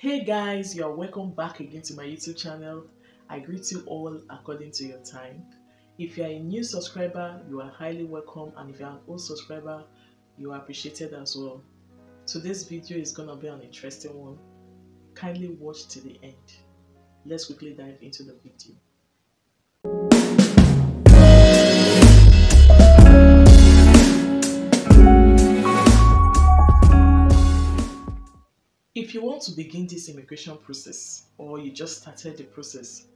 Hey guys, you are welcome back again to my YouTube channel. I greet you all according to your time. If you are a new subscriber, you are highly welcome, and if you are an old subscriber, you are appreciated as well. Today's video is gonna be an interesting one. Kindly watch till the end. Let's quickly dive into the video. If you want to begin this immigration process, or you just started the process,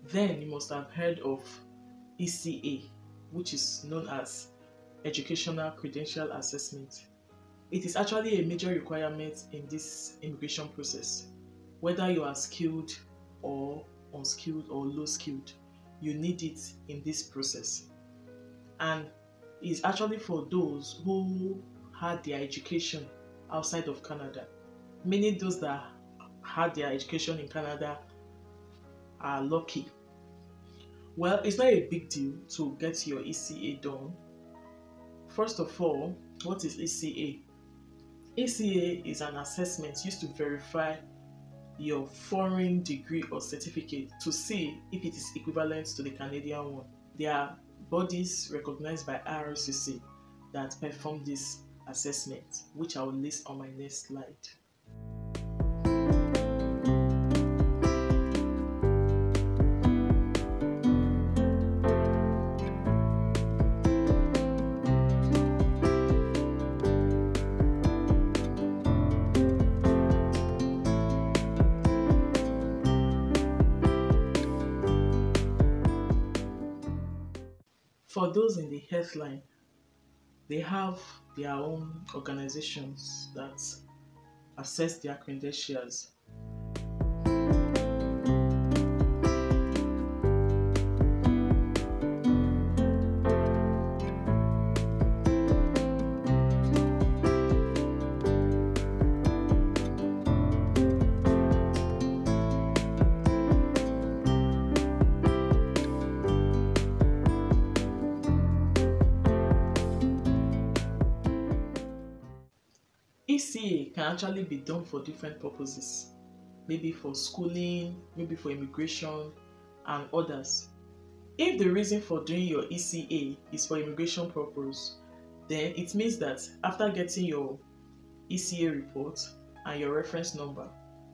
then you must have heard of ECA, which is known as Educational Credential Assessment. It is actually a major requirement in this immigration process. Whether you are skilled or unskilled or low skilled, you need it in this process. And it's actually for those who had their education outside of Canada. Meaning those that had their education in Canada are lucky. Well, it's not a big deal to get your ECA done. First of all, what is ECA? ECA is an assessment used to verify your foreign degree or certificate to see if it is equivalent to the Canadian one. There are bodies recognized by IRCC that perform this assessment, which I will list on my next slide. For those in the healthline, they have their own organizations that assess their credentials. ECA can actually be done for different purposes, maybe for schooling, maybe for immigration, and others. If the reason for doing your ECA is for immigration purpose, then it means that after getting your ECA report and your reference number,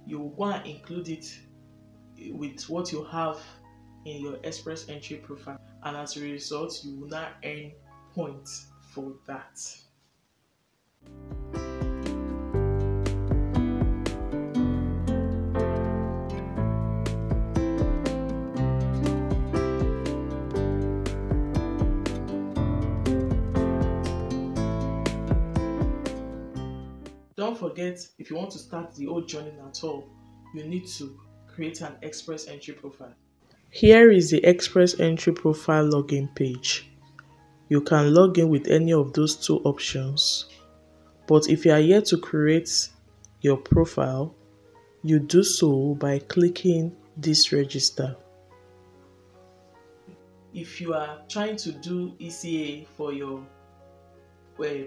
you will go and include it with what you have in your express entry profile, and as a result, you will now earn points for that. Don't forget, if you want to start the whole journey at all, you need to create an express entry profile. Here is the express entry profile login page. You can log in with any of those two options. But if you are yet to create your profile, you do so by clicking this register. If you are trying to do ECA for your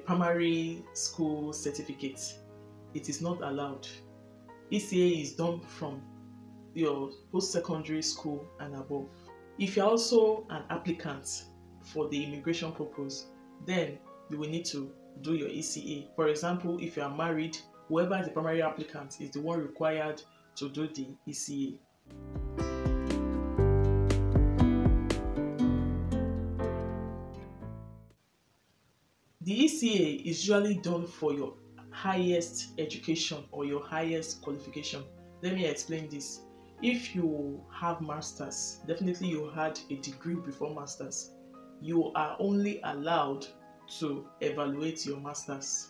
primary school certificate, it is not allowed. ECA is done from your post-secondary school and above. If you're also an applicant for the immigration purpose, then you will need to do your ECA. For example, if you are married, whoever is the primary applicant is the one required to do the ECA. The ECA is usually done for your highest education or your highest qualification. Let me explain this. If you have masters, definitely you had a degree before masters, you are only allowed to evaluate your masters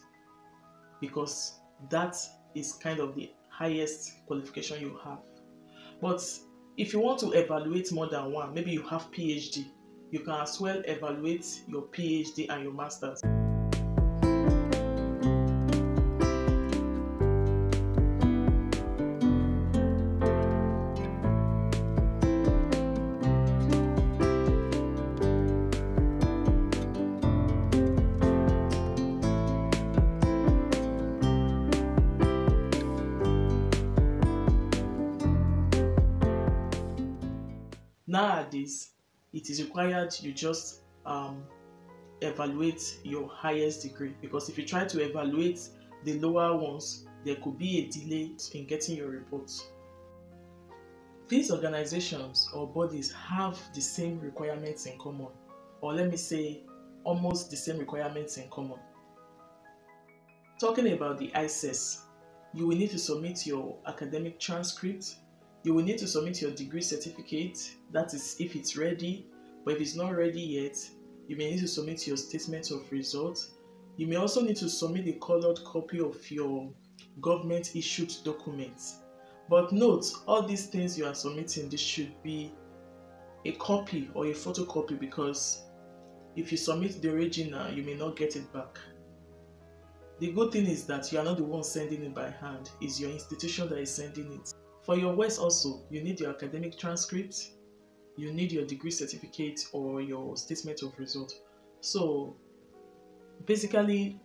because that is kind of the highest qualification you have. But if you want to evaluate more than one, maybe you have PhD, you can as well evaluate your PhD and your masters. Nowadays, it is required you just evaluate your highest degree, because if you try to evaluate the lower ones, there could be a delay in getting your reports. These organizations or bodies have the same requirements in common, or let me say almost the same requirements in common. Talking about the ICES, you will need to submit your academic transcript, you will need to submit your degree certificate, that is if it's ready, but if it's not ready yet, you may need to submit your statement of results. You may also need to submit a colored copy of your government issued documents. But note, all these things you are submitting, this should be a copy or a photocopy, because if you submit the original, you may not get it back. The good thing is that you are not the one sending it by hand, it's your institution that is sending it. For your WES also, you need your academic transcript, you need your degree certificate or your statement of result. So basically,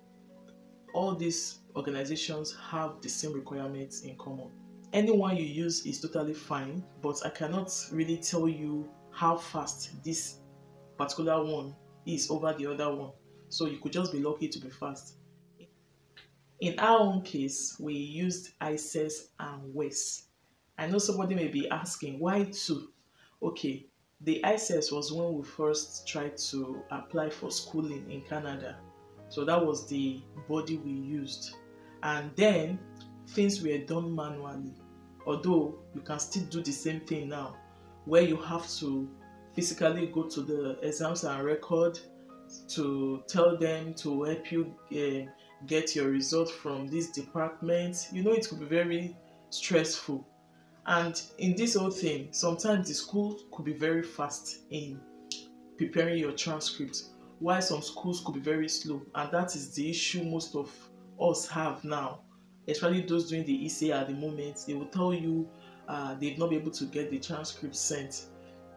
all these organizations have the same requirements in common. Anyone you use is totally fine, but I cannot really tell you how fast this particular one is over the other one. So you could just be lucky to be fast. In our own case, we used ICES and WES. I know somebody may be asking, why two? Okay, the ICES was when we first tried to apply for schooling in Canada. So that was the body we used. And then things were done manually. Although you can still do the same thing now, where you have to physically go to the exams and record to tell them to help you get your results from this department. You know, it could be very stressful. And in this whole thing, sometimes the school could be very fast in preparing your transcript, while some schools could be very slow. And that is the issue most of us have now, especially those doing the ECA at the moment. They will tell you they've not been able to get the transcript sent.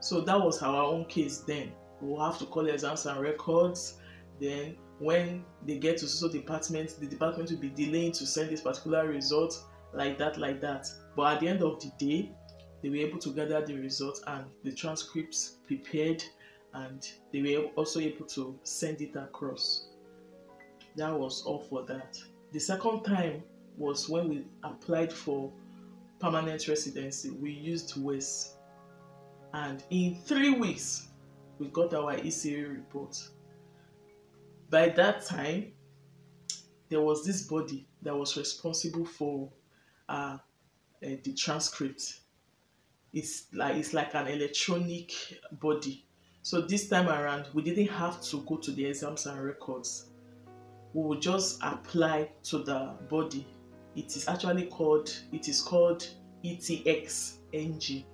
So that was our own case then. We'll have to call exams and records. Then when they get to so department, the department will be delaying to send this particular result, like that. But at the end of the day, they were able to gather the results and the transcripts prepared, and they were also able to send it across. That was all for that. The second time was when we applied for permanent residency. We used WES, and in 3 weeks we got our ECA report. By that time, there was this body that was responsible for the transcript. It's like an electronic body. So this time around, we didn't have to go to the exams and records. We would just apply to the body. It is called ETX.ng.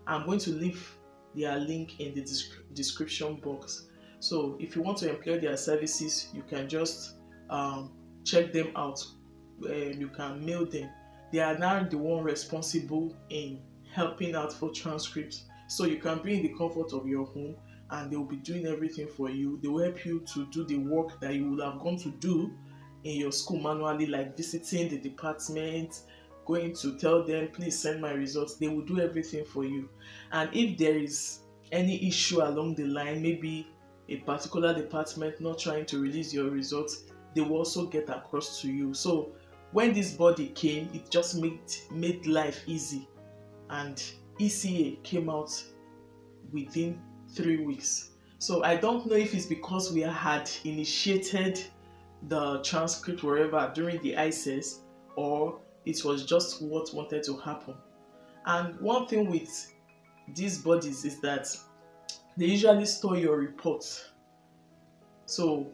I'm going to leave their link in the description box. So if you want to employ their services, you can just check them out. You can mail them. They are now the one responsible in helping out for transcripts. So you can be in the comfort of your home and they will be doing everything for you. They will help you to do the work that you would have gone to do in your school manually, like visiting the department, going to tell them, please send my results. They will do everything for you. And if there is any issue along the line, maybe a particular department not trying to release your results, they will also get across to you. So when this body came, it just made life easy, and ECA came out within 3 weeks. So I don't know if it's because we had initiated the transcript wherever during the ICES, or it was just what wanted to happen. And one thing with these bodies is that they usually store your reports. So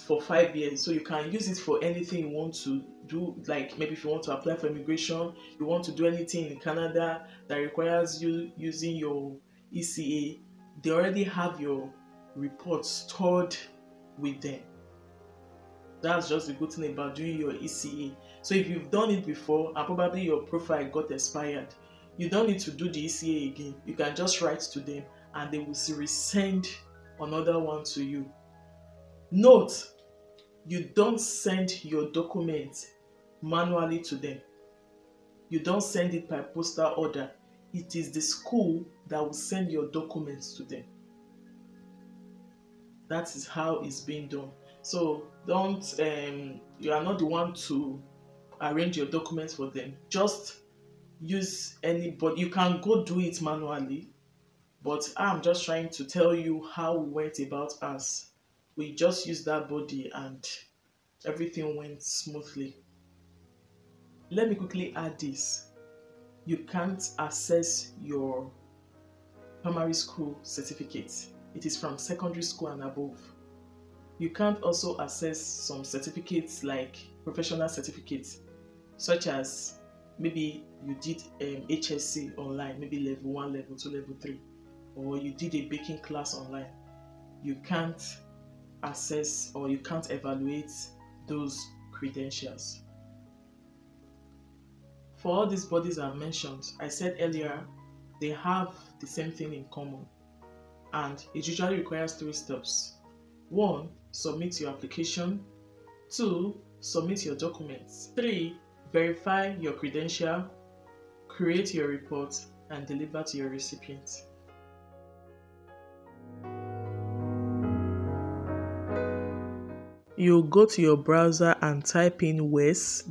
for 5 years, so you can use it for anything you want to do. Like maybe if you want to apply for immigration, you want to do anything in Canada that requires you using your ECA, they already have your reports stored with them. That's just the good thing about doing your ECA. So if you've done it before and probably your profile got expired, you don't need to do the ECA again. You can just write to them and they will resend another one to you. Note, you don't send your document manually to them. You don't send it by postal order. it is the school that will send your documents to them. That is how it's being done. So don't, you are not the one to arrange your documents for them. Just use anybody. You can go do it manually, but I'm just trying to tell you how we went about us. We just used that body and everything went smoothly. Let me quickly add this. You can't access your primary school certificate. It is from secondary school and above. You can't also access some certificates like professional certificates, such as maybe you did HSC online, maybe level 1, level 2, level 3, or you did a baking class online. You can't access or you can't evaluate those credentials. For all these bodies I've mentioned, I said earlier, they have the same thing in common, and it usually requires 3 steps. 1, submit your application. 2, submit your documents. 3, verify your credential, create your report, and deliver to your recipient. You go to your browser and type in WES.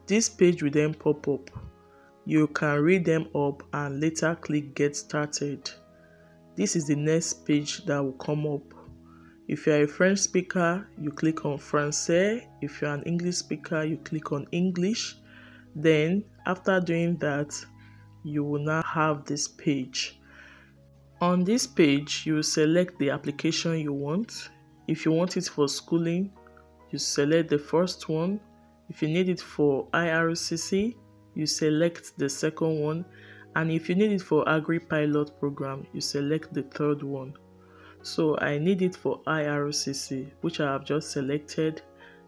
This page will then pop up. You can read them up and later click Get Started. This is the next page that will come up. If you are a French speaker, you click on Français. If you are an English speaker, you click on English. Then, after doing that, you will now have this page. On this page, you will select the application you want. If you want it for schooling, you select the first one. If you need it for IRCC, you select the second one. And if you need it for Agripilotprogram, you select the third one. So I need it for IRCC, which I have just selected.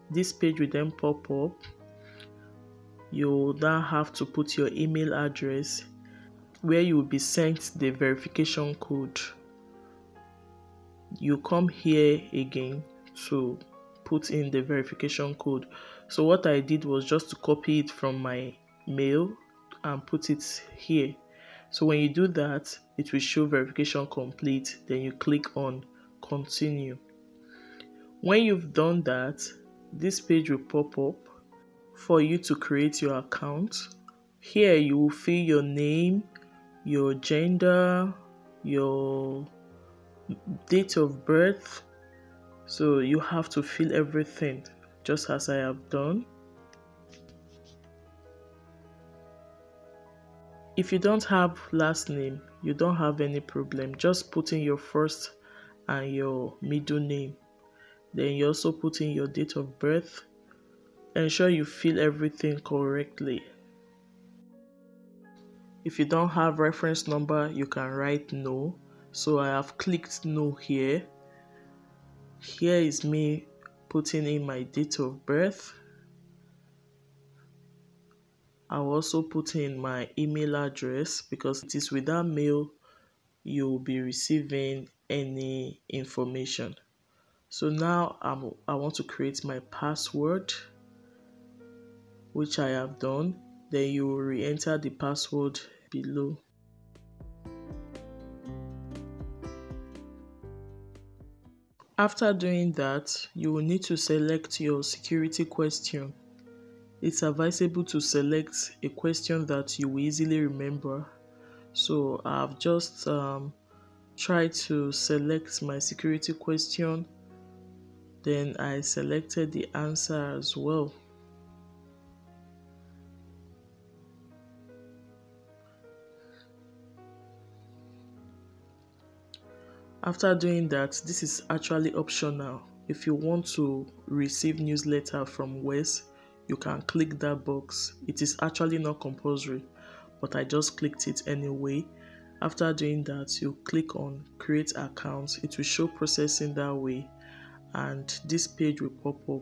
This page will then pop up. You now have to put your email address where you will be sent the verification code. You come here again to put in the verification code. So what I did was just to copy it from my mail and put it here. So when you do that, it will show verification complete. Then you click on continue. When you've done that, this page will pop up for you to create your account. Here you will fill your name, your gender, your date of birth. So you have to fill everything just as I have done. If you don't have last name, you don't have any problem. Just put in your first and your middle name. Then you also put in your date of birth. Ensure you fill everything correctly. If you don't have reference number, you can write no. So I have clicked no here. Here is me putting in my date of birth. I'll also put in my email address because it is with that mail you will be receiving any information. So now I want to create my password, which I have done. Then you will re-enter the password below. After doing that, you will need to select your security question. It's advisable to select a question that you will easily remember. So I've just tried to select my security question. Then I selected the answer as well. After doing that, this is actually optional. If you want to receive newsletter from WES, you can click that box. It is actually not compulsory, but I just clicked it anyway. After doing that, you click on create account. It will show processing that way, and this page will pop up.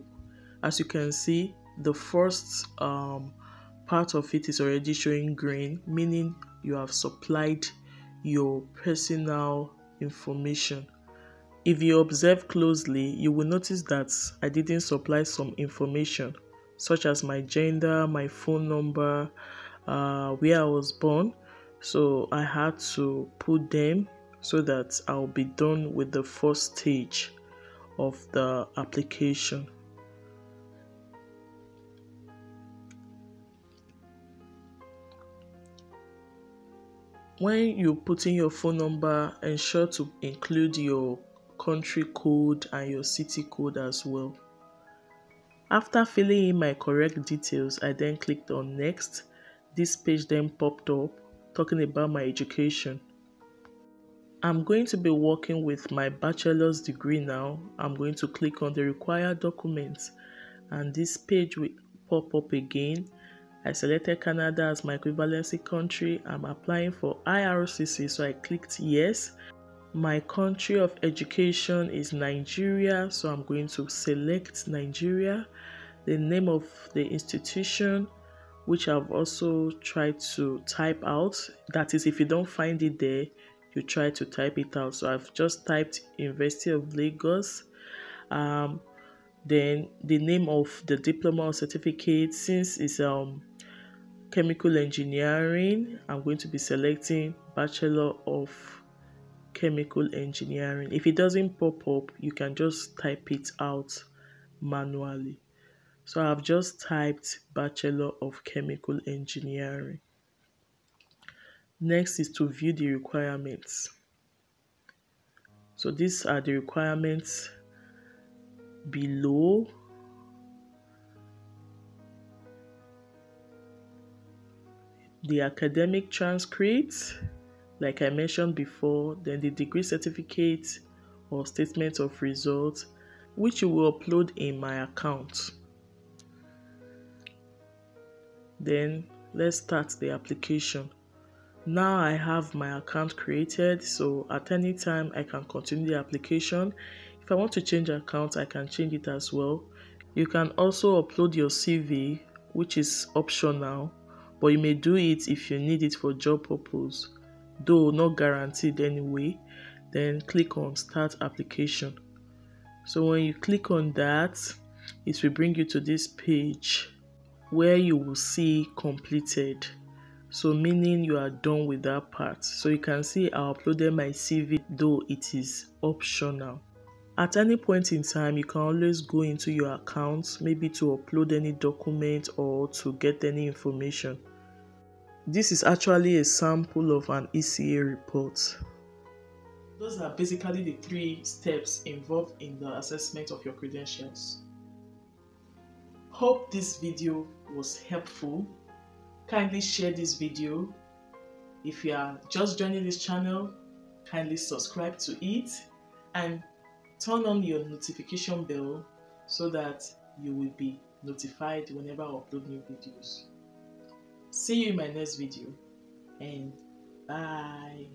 As you can see, the first part of it is already showing green, meaning you have supplied your personal information. If you observe closely, you will notice that I didn't supply some information such as my gender, my phone number, where I was born. So I had to put them so that I'll be done with the first stage of the application. When you put in your phone number, ensure to include your country code and your city code as well. After filling in my correct details, I then clicked on next. This page then popped up talking about my education. I'm going to be working with my bachelor's degree now. I'm going to click on the required documents and this page will pop up again. I selected Canada as my equivalency country. I'm applying for IRCC, so I clicked yes. My country of education is Nigeria, so I'm going to select Nigeria. The name of the institution, which I've also tried to type out. That is, if you don't find it there, you try to type it out. So I've just typed University of Lagos. Then the name of the diploma or certificate, since it's chemical engineering, I'm going to be selecting Bachelor of Chemical Engineering. If it doesn't pop up, you can just type it out manually. So I've just typed Bachelor of Chemical Engineering. Next is to view the requirements. So these are the requirements below. The academic transcript, like I mentioned before, then the degree certificate or statement of results, which you will upload in my account. Then let's start the application. Now I have my account created, so at any time I can continue the application. If I want to change account, I can change it as well. You can also upload your CV, which is optional, but you may do it if you need it for job purpose, though not guaranteed anyway. Then click on start application. So when you click on that, it will bring you to this page where you will see completed. So meaning you are done with that part. So you can see I uploaded my CV, though it is optional. At any point in time, you can always go into your account, maybe to upload any document or to get any information. This is actually a sample of an ECA report. Those are basically the 3 steps involved in the assessment of your credentials. Hope this video was helpful. Kindly share this video. If you are just joining this channel, kindly subscribe to it and turn on your notification bell so that you will be notified whenever I upload new videos. See you in my next video and bye.